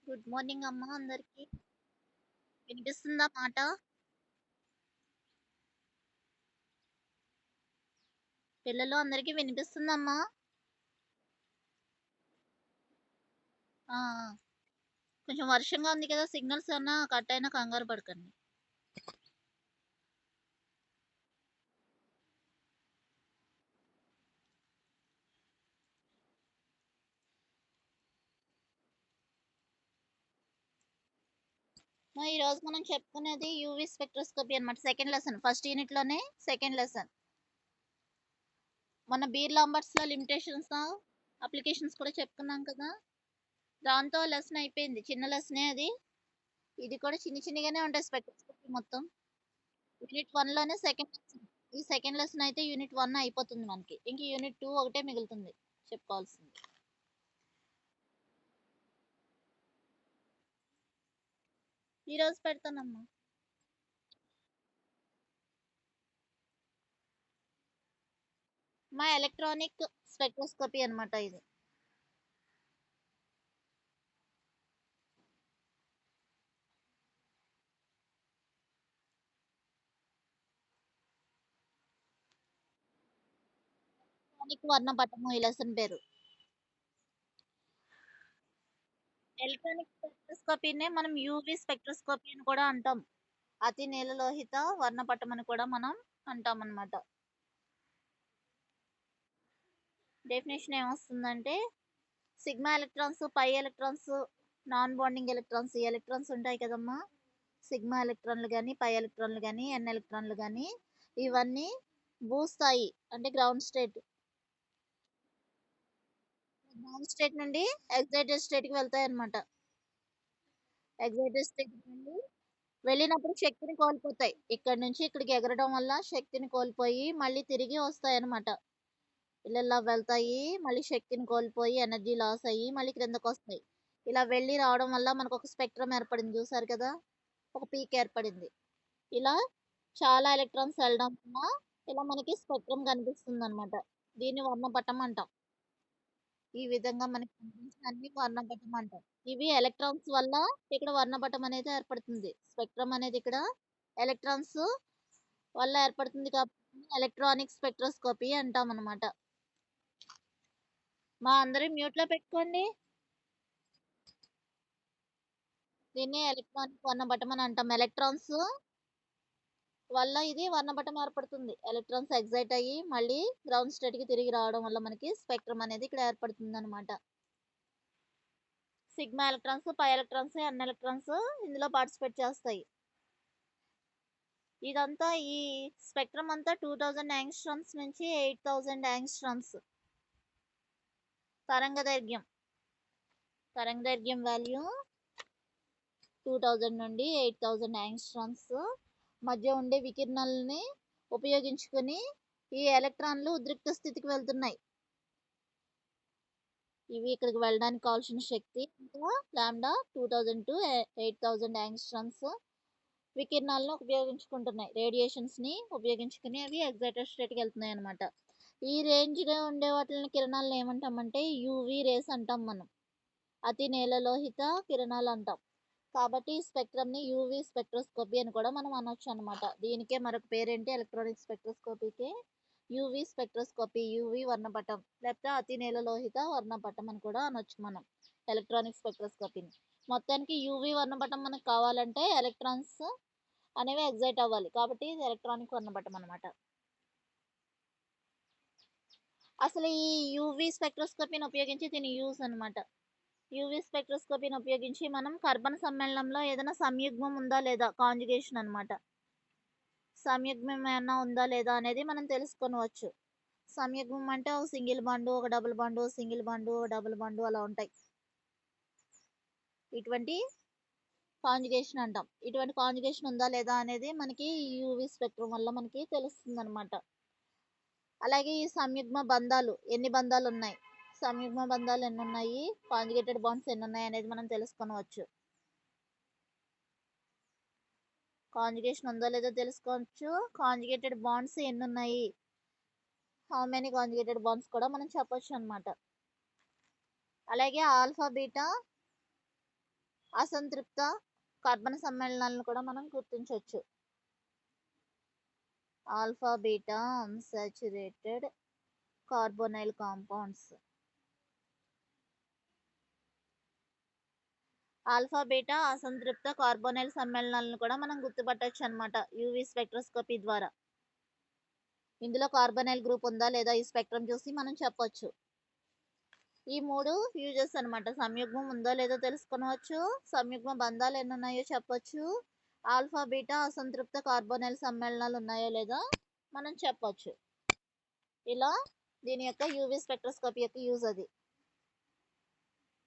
Good morning అమ్మ అందరికి. వినిపిస్తుందా మాట? పిల్లలు అందరికి వినిపిస్తుందమ్మా? ఆ! ఆ! కొంచెం వర్షంగా ఉంది కదా! సిగ్నల్స్ ఏమన్నా కట్ అయినా కంగారు పడకండి. ఈరోజు మనం చెప్పుకునేది యూవీ స్పెక్ట్రోస్కోపీ అన్నమాట. Second lesson. ఫస్ట్ యూనిట్‌లోనే సెకండ్ లెసన్. మన బీర్ లాంబర్ట్స్‌లో లిమిటేషన్స్, అప్లికేషన్స్ కూడా చెప్పుకున్నాం కదా! దాంతో లెసన్ అయిపోయింది. చిన్న లెసనే అది. ఇది కూడా చిన్నగానే ఉంటాయి స్పెక్ట్రోస్కోపీ మొత్తం. యూనిట్ 1లోనే సెకండ్ లెసన్. ఈ సెకండ్ లెసన్ అయితే యూనిట్ 1 అయిపోతుంది మనకి. ఇంక యూనిట్ 2 ఒకటే మిగులుతుంది చెప్పుకోవాల్సింది. ఈరోజు పెడతానమ్మా. మా ఎలక్ట్రానిక్ స్పెక్ట్రోస్కోపీ అన్నమాట ఇది. ఎలక్ట్రానిక్ వర్ణపటము ఈ లెసన్ పేరు. ఎలక్ట్రానిక్ స్పెక్ట్రోస్కోపీనే మనం యూవీ స్పెక్ట్రోస్కోపీ అని కూడా అంటాం. అతి నీలలోహిత వర్ణపటం అని కూడా మనం అంటాం అన్నమాట. డెఫినేషన్ ఏమొస్తుందంటే sigma electrons, pi electrons, non bonding electrons, ఈ ఎలక్ట్రాన్స్ ఉంటాయి కదమ్మా. సిగ్మా ఎలక్ట్రాన్లు కానీ, పై ఎలక్ట్రాన్లు కానీ, ఎన్ ఎలక్ట్రాన్లు కానీ, ఇవన్నీ భూస్థాయి అంటే గ్రౌండ్ స్టేట్. గ్రౌండ్ స్టేట్ నుండి ఎగ్జైటెడ్ స్టేట్ కి వెళ్తాయి అన్నమాట. ఎగ్జైటెడ్ స్టేట్ నుండి వెళ్ళినప్పుడు శక్తిని కోల్పోతాయి. ఇక్కడ నుంచి ఇక్కడికి ఎగరడం వల్ల శక్తిని కోల్పోయి మళ్ళీ తిరిగి వస్తాయి అన్నమాట. ఇలా వెళ్తాయి, మళ్ళీ శక్తిని కోల్పోయి ఎనర్జీ లాస్ అయ్యి మళ్ళీ క్రిందకు వస్తాయి. ఇలా వెళ్ళి రావడం వల్ల మనకు ఒక స్పెక్ట్రమ్ ఏర్పడింది చూసారు కదా! ఒక పీక్ ఏర్పడింది. ఇలా చాలా ఎలక్ట్రాన్స్ వెళ్ళడం వల్ల ఇలా మనకి స్పెక్ట్రమ్ కనిపిస్తుంది అనమాట. దీన్ని వర్ణపటం అంటాం. ఈ విధంగా మనకి కనిపించిన అన్ని వర్ణపటం అంటాం. ఇవి ఎలక్ట్రాన్స్ వల్ల ఇక్కడ వర్ణపటం అనేది ఏర్పడుతుంది. స్పెక్ట్రమ్ అనేది ఇక్కడ ఎలక్ట్రాన్స్ వల్ల ఏర్పడుతుంది కాబట్టి ఎలక్ట్రానిక్ స్పెక్ట్రోస్కోపీ అంటాం అనమాట. మా అందరి మ్యూట్ లో పెట్టుకోండి. దీన్ని ఎలక్ట్రానిక్ వర్ణపటం అని అంటాం. ఎలక్ట్రాన్స్ వల్ల ఇది వర్ణపటం ఏర్పడుతుంది. ఎలక్ట్రాన్స్ ఎగ్జైట్ అయ్యి మళ్ళీ గ్రౌండ్ స్టేట్ కి తిరిగి రావడం వల్ల మనకి స్పెక్ట్రమ్ అనేది ఇక్కడ ఏర్పడుతుంది అనమాట. సిగ్మా ఎలక్ట్రాన్స్, పై ఎలక్ట్రాన్స్, ఎన్ ఎలక్ట్రాన్స్ ఇందులో పార్టిసిపేట్ చేస్తాయి. ఇదంతా ఈ స్పెక్ట్రమ్ అంతా 2000 యాంగ్స్ట్రమ్స్ నుంచి 8000 యాంగ్స్ట్రమ్స్ తరంగదైర్ఘ్యం. తరంగదైర్ఘ్యం వాల్యూ 2000 నుండి 8000 యాంగ్స్ట్రమ్స్ మధ్య ఉండే వికిరణాలని ఉపయోగించుకొని ఈ ఎలక్ట్రాన్లు ఉద్రిక్త స్థితికి వెళ్తున్నాయి. ఇవి ఇక్కడికి వెళ్ళడానికి కావాల్సిన శక్తి ఇంకా లాంబ్డా 2000 టు 8000 యాంగ్స్ట్రమ్స్ వికిరణాలను ఉపయోగించుకుంటున్నాయి. రేడియేషన్స్ ని ఉపయోగించుకుని అవి ఎగ్జైటెడ్ స్టేట్ కి వెళ్తున్నాయి అనమాట. ఈ రేంజ్ లో ఉండే వాటిని కిరణాలను ఏమంటామంటే యూవీ రేస్ అంటాం మనం. అతి నీలలోహిత కిరణాలు అంటాం. కాబట్టి ఈ స్పెక్ట్రమ్ ని యూవీ స్పెక్ట్రోస్కోపీ అని కూడా మనం అనొచ్చు అనమాట. దీనికే మరొక పేరేంటి ఎలక్ట్రానిక్ స్పెక్ట్రోస్కోపీకి యూవీ స్పెక్ట్రోస్కోపీ, యూవీ వర్ణపటం లేకపోతే అతి నీలలోహిత వర్ణపటం అని కూడా అనొచ్చు మనం ఎలక్ట్రానిక్ స్పెక్ట్రోస్కోపీని. మొత్తానికి యూవీ వర్ణపటం మనకు కావాలంటే ఎలక్ట్రాన్స్ అనేవి ఎగ్జైట్ అవ్వాలి. కాబట్టి ఇది ఎలక్ట్రానిక్ వర్ణపటం అనమాట. అసలు ఈ యూవీ స్పెక్ట్రోస్కోపీని ఉపయోగించి దీని యూజ్ అనమాట. యూవీ స్పెక్ట్రోస్కోపీని ఉపయోగించి మనం కార్బన్ సమ్మేళనంలో ఏదైనా సంయుగ్మం ఉందా లేదా, కాంజుగేషన్ అనమాట. సంయుగ్మం ఏమన్నా ఉందా లేదా అనేది మనం తెలుసుకోవచ్చు. సంయుగ్మం అంటే ఒక సింగిల్ బాండు, ఒక double bond, single bond, double bond అలా ఉంటాయి. ఇటువంటి కాంజుగేషన్ అంటాం. ఇటువంటి కాంజుగేషన్ ఉందా లేదా అనేది మనకి యూవీ స్పెక్ట్రమ్ వల్ల మనకి తెలుస్తుంది అనమాట. అలాగే ఈ సంయుగ్మ బంధాలు ఎన్ని బంధాలు ఉన్నాయి, సంయుగ్మ బంధాలు ఎన్ని ఉన్నాయి, కాంజుగేటెడ్ బాండ్స్ ఎన్ని ఉన్నాయి అనేది మనం తెలుసుకోవచ్చు. కాంజుగేషన్ ఉందో లేదో తెలుసుకోవచ్చు. కాంజుగేటెడ్ బాండ్స్ ఎన్ని ఉన్నాయి, హౌ మెనీ కాంజుగేటెడ్ బాండ్స్ కూడా మనం చెప్పొచ్చు అనమాట. అలాగే ఆల్ఫా బీటా అసంతృప్త కార్బన్ సమ్మేళనాలను కూడా మనం గుర్తించవచ్చు. Alpha beta unsaturated carbonyl compounds. Alpha beta అసంతృప్త కార్బోనైల్ సమ్మేళనాలను కూడా మనం గుర్తుపట్టవచ్చు అనమాట యూవి స్పెక్ట్రోస్కోపీ ద్వారా. ఇందులో కార్బోనైల్ గ్రూప్ ఉందా లేదా ఈ స్పెక్ట్రమ్ చూసి మనం చెప్పొచ్చు. ఈ 3 యూజెస్ అనమాట. సంయుగ్మం ఉందో లేదో తెలుసుకొనవచ్చు, సంయుగ్మ బంధాలు ఎన్ని ఉన్నాయో చెప్పొచ్చు, ఆల్ఫా బీటా అసంతృప్త కార్బోనైల్ సమ్మేళనాలు ఉన్నాయో లేదో మనం చెప్పొచ్చు. ఇలా దీని యొక్క యూవి స్పెక్ట్రోస్కోపీ యొక్క యూజ్ అది.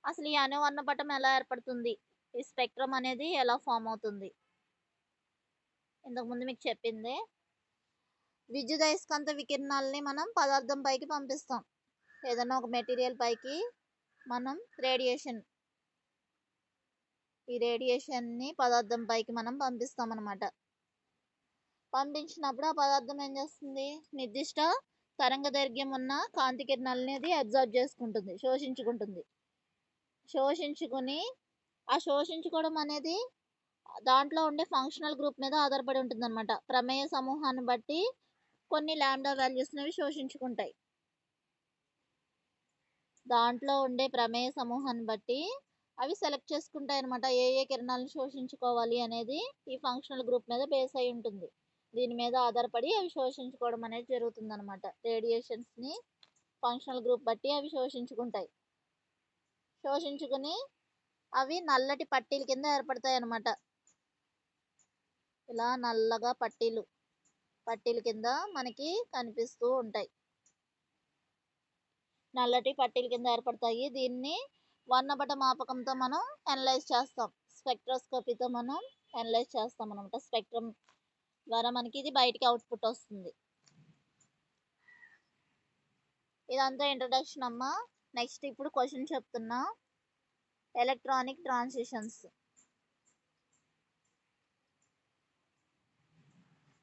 అసలు ఈ అనువర్ణపటం ఎలా ఏర్పడుతుంది, ఈ స్పెక్ట్రమ్ అనేది ఎలా ఫామ్ అవుతుంది, ఇంతకుముందు మీకు చెప్పిందే. విద్యుదయస్కాంత వికిరణాలని మనం పదార్థం పైకి పంపిస్తాం. ఏదైనా ఒక మెటీరియల్ పైకి మనం ఈ రేడియేషన్ని పదార్థం పైకి మనం పంపిస్తాం అనమాట. పంపించినప్పుడు ఆ పదార్థం ఏం చేస్తుంది, నిర్దిష్ట తరంగ దైర్ఘ్యం ఉన్న కాంతి కిరణాలని అది అబ్జర్వ్ చేసుకుంటుంది, శోషించుకుంటుంది. ఆ శోషించుకోవడం అనేది దాంట్లో ఉండే ఫంక్షనల్ గ్రూప్ మీద ఆధారపడి ఉంటుంది అనమాట. ప్రమేయ సమూహాన్ని బట్టి కొన్ని లాంబ్డా వాల్యూస్ అవి శోషించుకుంటాయి. దాంట్లో ఉండే ప్రమేయ సమూహాన్ని బట్టి అవి సెలెక్ట్ చేసుకుంటాయి అనమాట, ఏ ఏ కిరణాలను శోషించుకోవాలి అనేది ఈ ఫంక్షనల్ గ్రూప్ మీద బేస్ అయి ఉంటుంది. దీని మీద ఆధారపడి అవి శోషించుకోవడం అనేది జరుగుతుంది అనమాట. రేడియేషన్స్ని ఫంక్షనల్ గ్రూప్ బట్టి అవి శోషించుకుంటాయి. శోషించుకుని అవి నల్లటి పట్టీల కింద ఏర్పడతాయి అన్నమాట. ఇలా నల్లగా పట్టీల కింద మనకి కనిపిస్తూ ఉంటాయి. నల్లటి పట్టీల కింద ఏర్పడతాయి. దీన్ని వర్ణపట మాపకంతో మనం అనలైజ్ చేస్తాం, స్పెక్ట్రోస్కోపీతో మనం అనలైజ్ చేస్తాం అనమాట. స్పెక్ట్రమ్ ద్వారా మనకి ఇది బయటికి అవుట్పుట్ వస్తుంది. ఇదంతా ఇంట్రడక్షన్ అమ్మా. నెక్స్ట్ ఇప్పుడు క్వశ్చన్ చెప్తున్నా. Electronic transitions.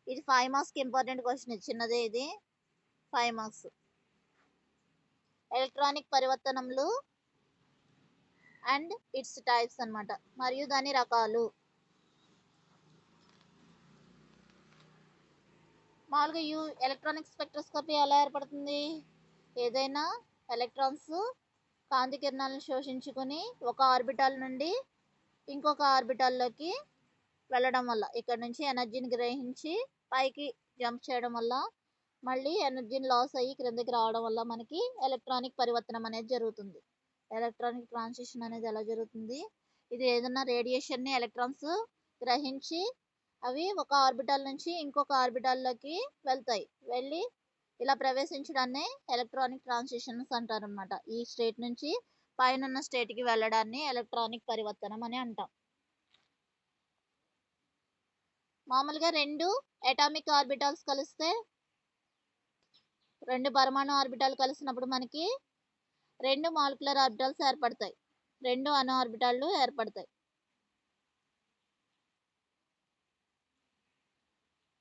ఇది 5 మార్క్స్కి ఇంపార్టెంట్ క్వశ్చన్. చిన్నదే ఇది, 5 మార్క్స్. ఎలక్ట్రానిక్ పరివర్తనములు అండ్ ఇట్స్ టైప్స్ అన్నమాట, మరియు దాని రకాలు. మామూలుగా ఎలక్ట్రానిక్ స్పెక్ట్రోస్కోపీ ఎలా ఏర్పడుతుంది, ఏదైనా ఎలక్ట్రాన్స్ కాంతి కిరణాలను శోషించుకుని ఒక ఆర్బిటాల్ నుండి ఇంకొక ఆర్బిటాల్లోకి వెళ్ళడం వల్ల, ఇక్కడ నుంచి ఎనర్జీని గ్రహించి పైకి జంప్ చేయడం వల్ల మళ్ళీ ఎనర్జీని లాస్ అయ్యి క్రిందకి రావడం వల్ల మనకి ఎలక్ట్రానిక్ పరివర్తనం అనేది జరుగుతుంది. ఎలక్ట్రానిక్ ట్రాన్సిషన్ అనేది ఎలా జరుగుతుంది, ఇది ఏదైనా రేడియేషన్ని ఎలక్ట్రాన్స్ గ్రహించి అవి ఒక ఆర్బిటాల్ నుంచి ఇంకొక ఆర్బిటాల్లోకి వెళ్తాయి. వెళ్ళి ఇలా ప్రవేశించడాన్ని ఎలక్ట్రానిక్ ట్రాన్సిషన్స్ అంటారు అనమాట. ఈ స్టేట్ నుంచి పైన స్టేట్కి వెళ్ళడాన్ని ఎలక్ట్రానిక్ పరివర్తనం అని అంటాం. మామూలుగా 2 అటామిక్ ఆర్బిటాల్స్ కలిస్తే, 2 పరమాణు ఆర్బిటాల్ కలిసినప్పుడు మనకి 2 మాలిక్యులర్ ఆర్బిటాల్స్ ఏర్పడతాయి, 2 అణు ఆర్బిటాల్లు ఏర్పడతాయి.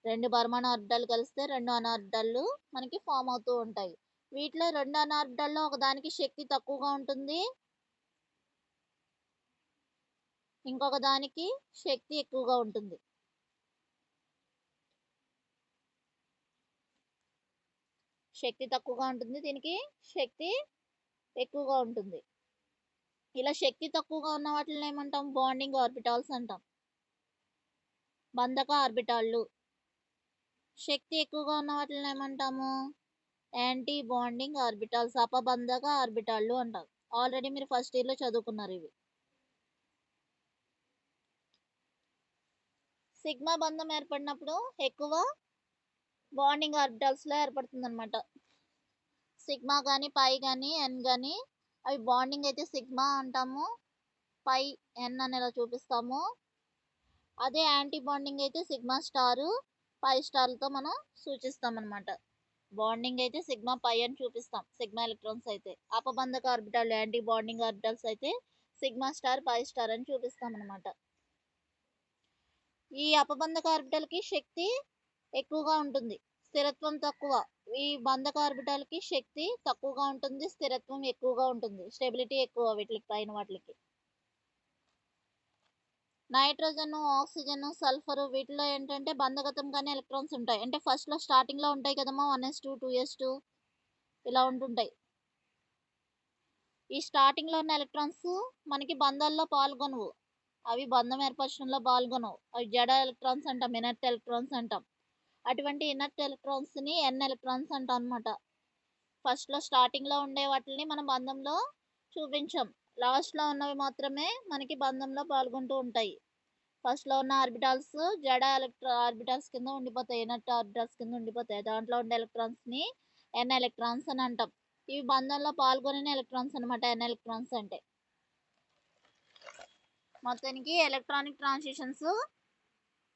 2 పరమాణు ఆర్బిటాల్ కలిస్తే 2 అణు ఆర్బిటాల్లు మనకి ఫామ్ అవుతూ ఉంటాయి. వీటిలో 2 అణు ఆర్బిటాల్లో ఒకదానికి శక్తి తక్కువగా ఉంటుంది, ఇంకొక దానికి శక్తి ఎక్కువగా ఉంటుంది. శక్తి తక్కువగా ఉంటుంది, దీనికి శక్తి ఎక్కువగా ఉంటుంది. ఇలా శక్తి తక్కువగా ఉన్న వాటిని ఏమంటాం, బాండింగ్ ఆర్బిటాల్స్ అంటాం, బంధక ఆర్బిటాళ్ళు. శక్తి ఎక్కువగా ఉన్న వాటిని ఏమంటాము, యాంటీ బాండింగ్ ఆర్బిటాల్స్, అపబంధక ఆర్బిటాళ్ళు అంటాం. ఆల్రెడీ మీరు ఫస్ట్ ఇయర్లో చదువుకున్నారు ఇవి. సిగ్మా బంధం ఏర్పడినప్పుడు ఎక్కువ బాండింగ్ ఆర్బిటాల్స్లో ఏర్పడుతుంది అనమాట. సిగ్మా కానీ పై కానీ ఎన్ కానీ అవి బాండింగ్ అయితే సిగ్మా అంటాము, పై ఎన్ అనేలా చూపిస్తాము. అదే యాంటీ బాండింగ్ అయితే సిగ్మా స్టారు పై స్టార్లతో మనం సూచిస్తాం అనమాట. బాండింగ్ అయితే సిగ్మా పై అని చూపిస్తాం సిగ్మా ఎలక్ట్రాన్స్ అయితే, అపబంధక ఆర్బిటాల్ యాంటీ బాండింగ్ ఆర్బిటాల్స్ అయితే సిగ్మా స్టార్ పై స్టార్ అని చూపిస్తాం అనమాట. ఈ అపబంధక ఆర్బిటాల్కి శక్తి ఎక్కువగా ఉంటుంది, స్థిరత్వం తక్కువ. ఈ బంధక ఆర్బిటాల్కి శక్తి తక్కువగా ఉంటుంది, స్థిరత్వం ఎక్కువగా ఉంటుంది, స్టెబిలిటీ ఎక్కువ వీటికి పైన వాటికి. నైట్రోజన్, ఆక్సిజన్, సల్ఫర్ వీటిలో ఏంటంటే బంధగతంగానే ఎలక్ట్రాన్స్ ఉంటాయి. అంటే ఫస్ట్ లో స్టార్టింగ్ లో ఉంటాయి కదమ్మా, 1s2 2s2 ఇలా ఉంటుంటాయి. ఈ స్టార్టింగ్ లో ఉన్న ఎలక్ట్రాన్స్ మనకి బంధాల్లో పాల్గొనవు, అవి బంధం ఏర్పరచడంలో పాల్గొనవు, అవి జడ ఎలక్ట్రాన్స్ అంటాం, ఇనర్ట్ ఎలక్ట్రాన్స్ అంటాం. అటువంటి ఇనర్ట్ ఎలక్ట్రాన్స్ ని ఎన్ ఎలక్ట్రాన్స్ అంటాం అనమాట. ఫస్ట్ లో స్టార్టింగ్ లో ఉండే వాటిని మనం బంధంలో చూపించాం, లాస్ట్ లో ఉన్నవి మాత్రమే మనకి బంధంలో పాల్గొంటూ ఉంటాయి. ఫస్ట్ లో ఉన్న ఆర్బిటాల్స్ జడ ఆర్బిటాల్స్ కింద ఉండిపోతాయి, ఇనర్ట్ ఆర్బిటాల్స్ కింద ఉండిపోతాయి. దాంట్లో ఉండే ఎలక్ట్రాన్స్ ని ఎన్ ఎలక్ట్రాన్స్ అని అంటాం. ఇవి బంధంలో పాల్గొనే ఎలక్ట్రాన్స్ అనమాట ఎన్ ఎలక్ట్రాన్స్ అంటే. మొత్తానికి ఎలక్ట్రానిక్ ట్రాన్సిషన్స్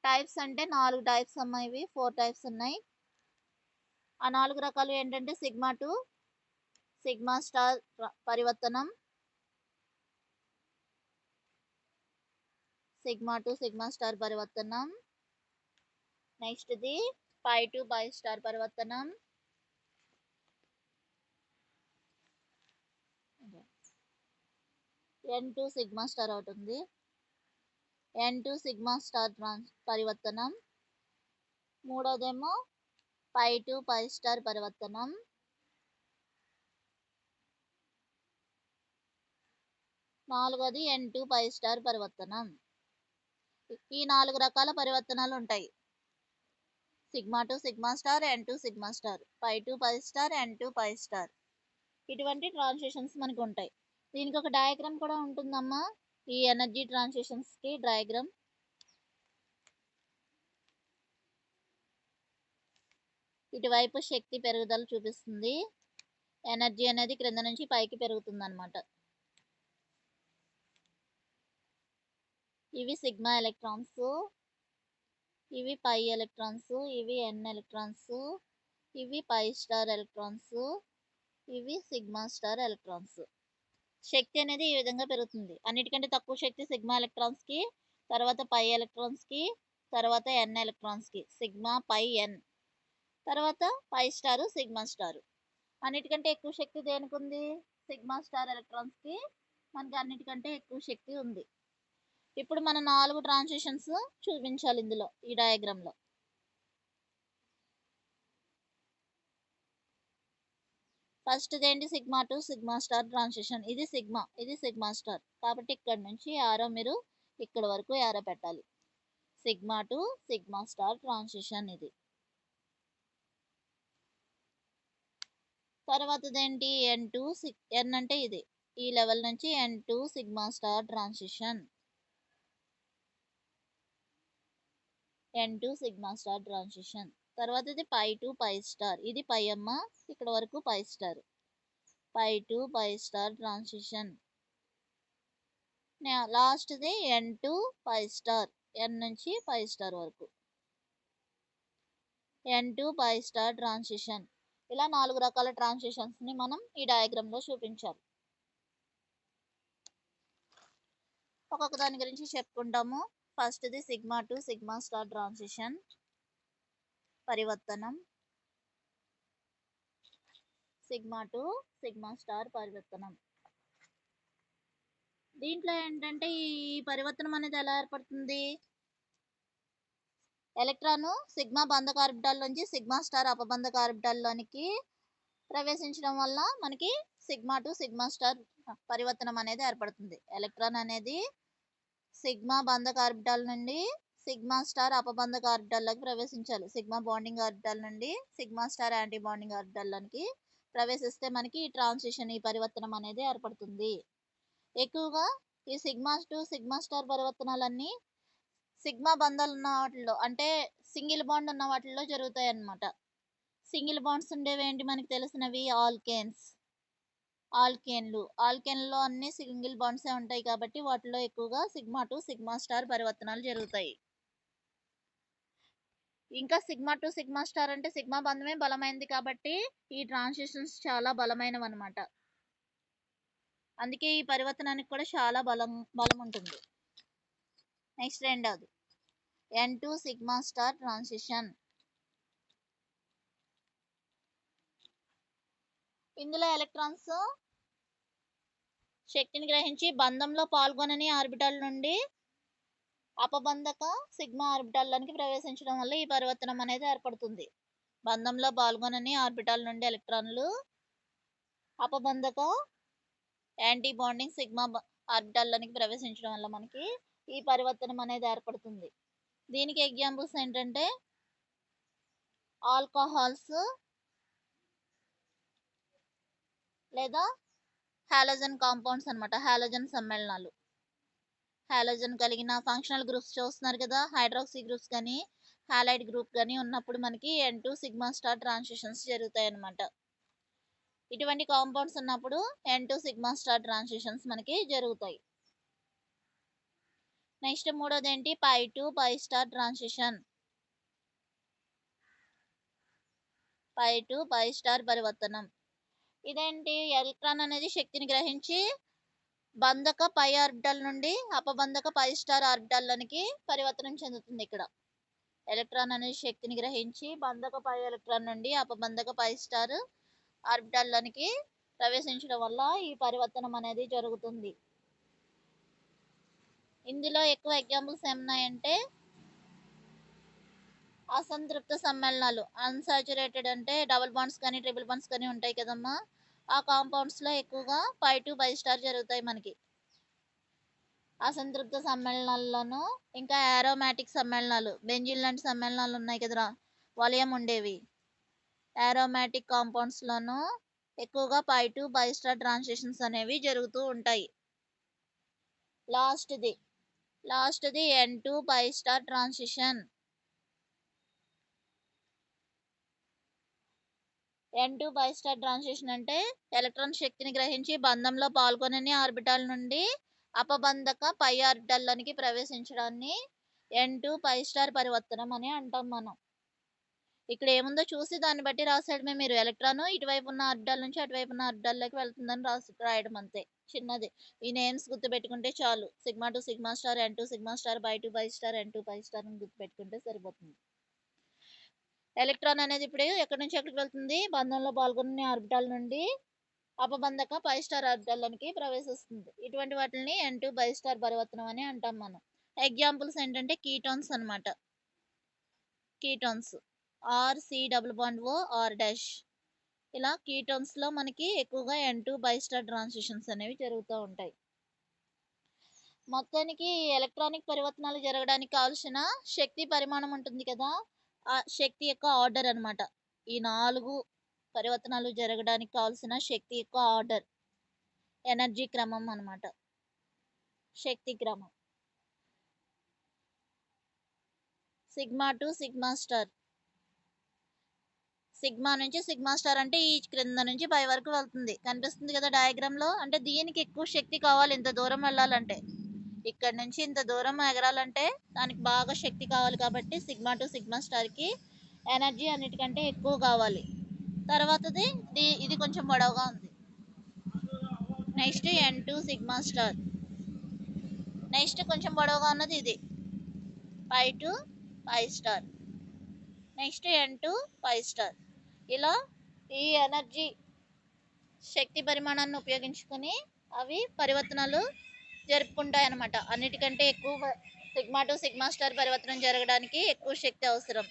టైప్స్ అంటే 4 టైప్స్ అమ్మా, ఇవి 4 టైప్స్ ఉన్నాయి. ఆ 4 రకాలు ఏంటంటే సిగ్మా టు సిగ్మా స్టార్ పరివర్తనం, సిగ్మా టు సిగ్మా స్టార్ పరివర్తనం, next the pi to pi star పరివర్తనం, ఎన్ టు సిగ్మా స్టార్ అవుతుంది, ఎన్ టు సిగ్మా స్టార్ పరివర్తనం, మూడోదేమో పై టు పై స్టార్ పరివర్తనం, నాలుగోది ఎన్ టు పై స్టార్ పరివర్తనం. ఈ 4 రకాల పరివర్తనాలు ఉంటాయి, sigma to sigma star, n to sigma star, pi to pi star, n to pi star. ఇటువంటి ట్రాన్సిషన్స్ మనకు ఉంటాయి. దీనికి ఒక డయాగ్రామ్ కూడా ఉంటుందమ్మా, ఈ ఎనర్జీ ట్రాన్సిషన్స్ కి డయాగ్రామ్. ఇటువైపు శక్తి పెరుగుదల చూపిస్తుంది, ఎనర్జీ అనేది క్రింద నుంచి పైకి పెరుగుతుంది అనమాట. ఇవి సిగ్మా ఎలక్ట్రాన్స్, ఇవి పై ఎలక్ట్రాన్స్, ఇవి ఎన్ ఎలక్ట్రాన్స్, ఇవి పై స్టార్ ఎలక్ట్రాన్స్, ఇవి సిగ్మా స్టార్ ఎలక్ట్రాన్స్. శక్తి అనేది ఈ విధంగా పెరుగుతుంది. అన్నిటికంటే తక్కువ శక్తి సిగ్మా ఎలక్ట్రాన్స్ కి, తర్వాత పై ఎలక్ట్రాన్స్ కి, తర్వాత ఎన్ ఎలక్ట్రాన్స్ కి, సిగ్మా పై ఎన్, తర్వాత పై స్టార్ సిగ్మా స్టార్. అన్నిటికంటే ఎక్కువ శక్తి దేనికి ఉంది, సిగ్మా స్టార్ ఎలక్ట్రాన్స్ కి మనకి అన్నిటికంటే ఎక్కువ శక్తి ఉంది. ఇప్పుడు మనం 4 ట్రాన్సిషన్స్ చూపించాలి ఇందులో, ఈ డయాగ్రామ్ లో. ఫస్ట్ ఏంటి, sigma to sigma star transition. ఇది సిగ్మా, ఇది సిగ్మా స్టార్, కాబట్టి ఇక్కడ నుంచి యారో మీరు ఇక్కడ వరకు యారో పెట్టాలి. Sigma to sigma star transition ఇది. తర్వాతదేంటి, ఎన్ టు ఎన్ అంటే ఇది, ఈ లెవెల్ నుంచి N to sigma star transition, N to sigma star transition. తర్వాత ఇది పై టు పై స్టార్, ఇది పై అమ్మ, ఇక్కడ వరకు pi star, pi to pi star transition. లాస్ట్ది N to pi star, N నుంచి పై స్టార్ వరకు, N to pi star transition. ఇలా 4 రకాల ట్రాన్సిషన్స్ ని మనం ఈ డయాగ్రామ్ లో చూపించాలి. ఒక్కొక్క దాని గురించి చెప్పుకుంటాము. First the sigma to sigma star transition పరివర్తనం, సిగ్మా టు సిగ్మా స్టార్ పరివర్తనం. దీంట్లో ఏంటంటే ఈ పరివర్తనం అనేది ఎలా ఏర్పడుతుంది, ఎలక్ట్రాన్ సిగ్మా బంధక ఆర్బిటాల్ నుంచి సిగ్మా స్టార్ అపబంధక ఆర్బిటాల్ లోనికి ప్రవేశించడం వల్ల మనకి సిగ్మా టు సిగ్మా స్టార్ పరివర్తనం అనేది ఏర్పడుతుంది. ఎలక్ట్రాన్ అనేది సిగ్మా బంధక ఆర్బిటాల్ నుండి సిగ్మా స్టార్ అపబంధక ఆర్బిటాల్ లోకి ప్రవేశించాలి. సిగ్మా బాండింగ్ ఆర్బిటాల్ నుండి sigma star anti bonding orbital లోనికి ప్రవేశిస్తే మనకి ఈ ట్రాన్సిషన్, ఈ పరివర్తనం అనేది ఏర్పడుతుంది. ఎక్కువగా ఈ సిగ్మా టు సిగ్మా స్టార్ పరివర్తనాలన్నీ సిగ్మా బంధాలు ఉన్న వాటిలో, అంటే సింగిల్ బాండ్ ఉన్న వాటిల్లో జరుగుతాయి అన్నమాట. సింగిల్ బాండ్స్ ఉండేవి ఏంటి మనకి తెలిసినవి, ఆల్కేన్స్, ఆల్కేన్లు. ఆల్కేన్లో అన్ని సింగిల్ బాండ్సే ఉంటాయి కాబట్టి వాటిలో ఎక్కువగా సిగ్మా టు సిగ్మా స్టార్ పరివర్తనాలు జరుగుతాయి. ఇంకా సిగ్మా టు సిగ్మా స్టార్ అంటే సిగ్మా బంధమే బలమైనది కాబట్టి ఈ ట్రాన్సిషన్స్ చాలా బలమైనవి అనమాట. అందుకే ఈ పరివర్తనానికి కూడా చాలా బలం ఉంటుంది. నెక్స్ట్ రెండవది ఎన్ టు సిగ్మా స్టార్ ట్రాన్సిషన్. ఇందులో ఎలక్ట్రాన్స్ శక్తిని గ్రహించి బంధంలో పాల్గొనని ఆర్బిటాల్ నుండి అపబంధక సిగ్మా ఆర్బిటాల్లోనికి ప్రవేశించడం వల్ల ఈ పరివర్తనం అనేది ఏర్పడుతుంది. బంధంలో పాల్గొనని ఆర్బిటాల్ నుండి ఎలక్ట్రాన్లు అపబంధక యాంటీ బాండింగ్ సిగ్మా ఆర్బిటాల్లోనికి ప్రవేశించడం వల్ల మనకి ఈ పరివర్తనం అనేది ఏర్పడుతుంది. దీనికి ఎగ్జాంపుల్స్ ఏంటంటే ఆల్కహాల్స్ లేదా హాలోజన్ కాంపౌండ్స్ అనమాట. హాలోజన్ సమ్మేళనాలు, హాలోజన్ కలిగిన ఫంక్షనల్ గ్రూప్స్ చూస్తున్నారు కదా, హైడ్రాక్సీ గ్రూప్స్ కానీ హాలైడ్ గ్రూప్ కానీ ఉన్నప్పుడు మనకి N2 సిగ్మా స్టార్ ట్రాన్సిషన్స్ జరుగుతాయి అన్నమాట. ఇటువంటి కాంపౌండ్స్ ఉన్నప్పుడు N2 సిగ్మా స్టార్ ట్రాన్సిషన్స్ మనకి జరుగుతాయి. నెక్స్ట్ మూడోది ఏంటి, π2 π స్టార్ ట్రాన్సిషన్. π2 π స్టార్ పరివర్తనం. ఇదేంటి, ఎలక్ట్రాన్ అనేది శక్తిని గ్రహించి బంధక పై ఆర్బిటల్ నుండి అపబంధక పై స్టార్ ఆర్బిటల్లోనికి పరివర్తనం చెందుతుంది. ఇక్కడ ఎలక్ట్రాన్ అనేది శక్తిని గ్రహించి బంధక పై ఎలక్ట్రాన్ నుండి అపబంధక పై స్టార్ ఆర్బిటల్లోనికి ప్రవేశించడం వల్ల ఈ పరివర్తనం అనేది జరుగుతుంది. ఇందులో ఎక్కువ ఎగ్జాంపుల్స్ ఏమున్నాయంటే అసంతృప్త సమ్మేళనాలు, అన్సాచురేటెడ్ అంటే డబుల్ బాండ్స్ కానీ ట్రిపుల్ బాండ్స్ కానీ ఉంటాయి కదమ్మా, ఆ కాంపౌండ్స్లో ఎక్కువగా π2 π స్టార్ జరుగుతాయి మనకి. అసంతృప్త సమ్మేళనాల్లోనూ ఇంకా ఏరోమాటిక్ సమ్మేళనాలు, బెంజిన్ లాంటి సమ్మేళనాలు ఉన్నాయి కదరా, వలయం ఉండేవి. ఏరోమాటిక్ కాంపౌండ్స్లోనూ ఎక్కువగా π2 π స్టార్ ట్రాన్సిషన్స్ అనేవి జరుగుతూ ఉంటాయి. లాస్ట్ది N2 π star transition. N2 π star transition అంటే ఎలక్ట్రాన్ శక్తిని గ్రహించి బంధంలో పాల్గొనని ఆర్బిటాల్ నుండి అపబంధక పై ఆర్బిటాల్లోనికి ప్రవేశించడాన్ని N2 π స్టార్ పరివర్తనం అని అంటాం మనం. ఇక్కడ ఏముందో చూసి దాన్ని బట్టి రాసేయడమే మీరు. ఎలక్ట్రాన్ ఇటువైపు ఉన్న ఆర్బిటాల్ నుంచి అటువైపు ఉన్న ఆర్బిటాల్లోకి వెళ్తుందని రాయడం అంతే, చిన్నది. ఈ నేమ్స్ గుర్తుపెట్టుకుంటే చాలు. σ2 sigma star, N2 sigma star, π2 π star, N2 π star అని గుర్తుపెట్టుకుంటే సరిపోతుంది. ఎలక్ట్రాన్ అనేది ఇప్పుడు ఎక్కడి నుంచి ఎక్కడికి వెళ్తుంది, బంధంలో పాల్గొనే ఆర్బిటాల్ నుండి అపబంధక పై స్టార్ ఆర్బిటాల్లోనికి ప్రవేశిస్తుంది. ఇటువంటి వాటిని N2 π స్టార్ పరివర్తనం అని అంటాం మనం. ఎగ్జాంపుల్స్ ఏంటంటే కీటోన్స్ అన్నమాట. Ketones RC double bond O R dash. ఇలా కీటోన్స్ లో మనకి ఎక్కువగా N2 π స్టార్ ట్రాన్సిషన్స్ అనేవి జరుగుతూ ఉంటాయి. మొత్తానికి ఎలక్ట్రానిక్ పరివర్తనాలు జరగడానికి కావాల్సిన శక్తి పరిమాణం ఉంటుంది కదా, ఆ శక్తి యొక్క ఆర్డర్ అన్నమాట. ఈ 4 పరివర్తనాలు జరగడానికి కావాల్సిన శక్తి యొక్క ఆర్డర్, ఎనర్జీ క్రమం అన్నమాట, శక్తి క్రమం. Sigma to sigma star. Sigma నుంచి సిగ్మా స్టార్ అంటే ఈ క్రింద నుంచి పై వరకు వెళ్తుంది, కనిపిస్తుంది కదా డయాగ్రామ్ లో. అంటే దీనికి ఎక్కువ శక్తి కావాలి, ఇంత దూరం వెళ్ళాలంటే, ఇక్కడ నుంచి ఇంత దూరం ఎగరాలంటే దానికి బాగా శక్తి కావాలి. కాబట్టి సిగ్మా టు సిగ్మా స్టార్ కి ఎనర్జీ అన్నిటికంటే ఎక్కువ కావాలి. తర్వాతది ఇది కొంచెం పొడవుగా ఉంది. Next N2 sigma star. Next కొంచెం పొడవుగా ఉన్నది ఇది π2 π స్టార్. Next N2 π star. ఇలా ఈ ఎనర్జీ శక్తి పరిమాణాన్ని ఉపయోగించుకొని అవి పరివర్తనాలు జరుపుకుంటాయి అన్నమాట. అన్నిటికంటే ఎక్కువ సిగ్మా టు సిగ్మా స్టార్ పరివర్తనం జరగడానికి ఎక్కువ శక్తి అవసరం.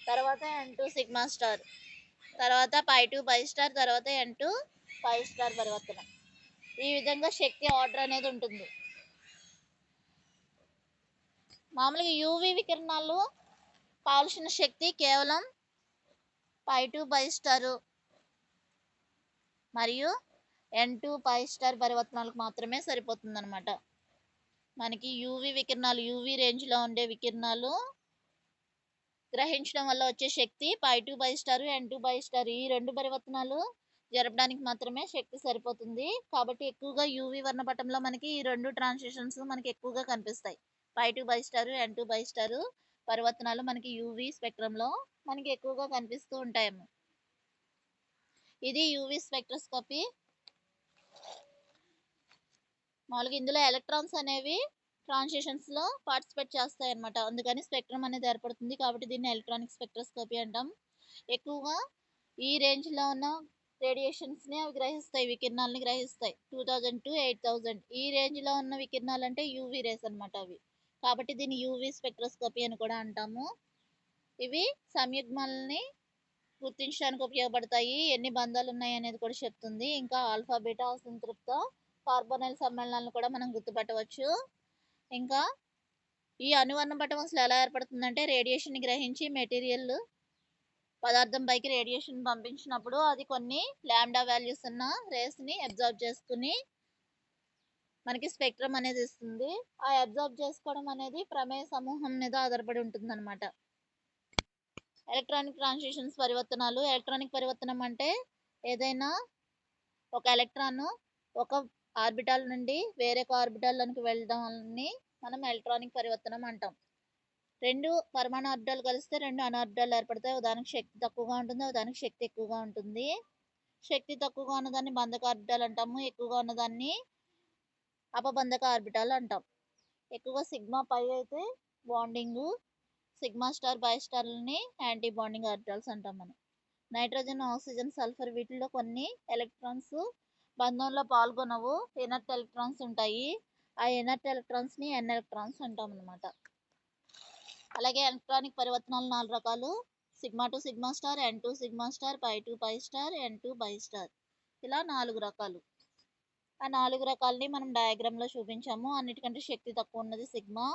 తర్వాత N2 సిగ్మా స్టార్, తర్వాత π2 π స్టార్, తర్వాత N2 π స్టార్ పరివర్తనం. ఈ విధంగా శక్తి ఆర్డర్ అనేది ఉంటుంది. మామూలుగా యూవి వికిరణాలు కావాల్సిన శక్తి కేవలం π2 π స్టార్ మరియు N2 π స్టార్ పరివర్తనాలకు మాత్రమే సరిపోతుంది అనమాట. మనకి యూవి వికిరణాలు, యూవి రేంజ్ లో ఉండే వికిరణాలు గ్రహించడం వల్ల వచ్చే శక్తి π2 π స్టార్, N2 π స్టార్, ఈ రెండు పరివర్తనాలు జరపడానికి మాత్రమే శక్తి సరిపోతుంది. కాబట్టి ఎక్కువగా యూవి వర్ణపటంలో మనకి ఈ రెండు ట్రాన్సిషన్స్ మనకి ఎక్కువగా కనిపిస్తాయి. π2 π స్టార్, N2 π స్టార్ పరివర్తనాలు మనకి యూవి స్పెక్ట్రమ్ లో మనకి ఎక్కువగా కనిపిస్తూ ఉంటాయేమో. ఇది యూవి స్పెక్ట్రోస్కోపీ. మామూలుగా ఇందులో ఎలక్ట్రాన్స్ అనేవి ట్రాన్సిషన్స్ లో పార్టిసిపేట్ చేస్తాయి అనమాట, అందుకని స్పెక్ట్రమ్ అనేది ఏర్పడుతుంది. కాబట్టి దీన్ని ఎలక్ట్రానిక్ స్పెక్ట్రోస్కోపీ అంటాం. ఎక్కువగా ఈ రేంజ్ లో ఉన్న రేడియేషన్స్ ని అవి గ్రహిస్తాయి, వికిరణాలని గ్రహిస్తాయి. 2000 to 8000 ఈ రేంజ్ లో ఉన్న వికిరణాలు అంటే యూవి రేస్ అనమాట. అవి కాబట్టి దీన్ని యూవి స్పెక్ట్రోస్కోపీ అని కూడా అంటాము. ఇవి సంయుగ్మల్ని గుర్తించడానికి ఉపయోగపడతాయి. ఎన్ని బంధాలు ఉన్నాయి అనేది కూడా చెప్తుంది. ఇంకా ఆల్ఫా బీటా అసంతృప్త కార్బోనైల్ సమ్మేళనాలను కూడా మనం గుర్తుపట్టవచ్చు. ఇంకా ఈ అనువర్ణ పటం అసలు ఎలా ఏర్పడుతుందంటే రేడియేషన్ గ్రహించి మెటీరియల్ పదార్థం పైకి రేడియేషన్ పంపించినప్పుడు అది కొన్ని లాంబ్డా వాల్యూస్ ఉన్న రేస్ ని అబ్జర్వ్ చేసుకుని మనకి స్పెక్ట్రమ్ అనేది ఇస్తుంది. ఆ అబ్జర్వ్ చేసుకోవడం అనేది ప్రమేయ సమూహం మీద ఆధారపడి ఉంటుంది అనమాట. ఎలక్ట్రానిక్ ట్రాన్సిషన్స్ పరివర్తనాలు. ఎలక్ట్రానిక్ పరివర్తనం అంటే ఏదైనా ఒక ఎలక్ట్రాన్ ఒక ఆర్బిటాల్ నుండి వేరే ఆర్బిటాల్లోనికి వెళ్ళడాన్ని మనం ఎలక్ట్రానిక్ పరివర్తనం అంటాం. రెండు పరమాణు ఆర్బిటాలు కలిస్తే రెండు అణు ఆర్బిటాలు ఏర్పడతాయి. ఉదాహరణకు శక్తి తక్కువగా ఉంటుంది, ఉదాహరణకు శక్తి ఎక్కువగా ఉంటుంది. శక్తి తక్కువగా ఉన్నదాన్ని బంధక ఆర్బిటాల్ అంటాము, ఎక్కువగా ఉన్నదాన్ని అపబంధక ఆర్బిటాల్ అంటాం. ఎక్కువగా సిగ్మా పై అయితే బాండింగ్, సిగ్మా స్టార్ బై స్టార్లని యాంటీ బాండింగ్ ఆర్బిటాల్స్ అంటాం మనం. నైట్రోజన్, ఆక్సిజన్, సల్ఫర్ వీటిల్లో కొన్ని ఎలక్ట్రాన్స్ బంధంలో పాల్గొనవు, ఇనర్ట్ ఎలక్ట్రాన్స్ ఉంటాయి. ఆ ఇనర్ట్ ఎలక్ట్రాన్స్ ని ఎన్ ఎలక్ట్రాన్స్ అంటాం అనమాట. అలాగే ఎలక్ట్రానిక్ పరివర్తనాలు 4 రకాలు. Sigma to sigma star, n to sigma star, pi to pi star, n to pi star, ఇలా 4 రకాలు. ఆ 4 రకాలని మనం డయాగ్రామ్ లో చూపించాము. అన్నిటికంటే శక్తి తక్కువ ఉన్నది సిగ్మా,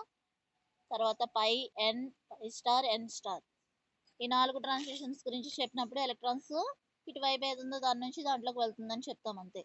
తర్వాత పై, ఎన్, పై స్టార్, ఎన్ స్టార్. ఈ 4 ట్రాన్సిషన్స్ గురించి చెప్పినప్పుడు ఎలక్ట్రాన్స్ ఇటువైపు ఏది ఉందో దాని నుంచి దాంట్లోకి వెళ్తుందని చెప్తాం అంతే.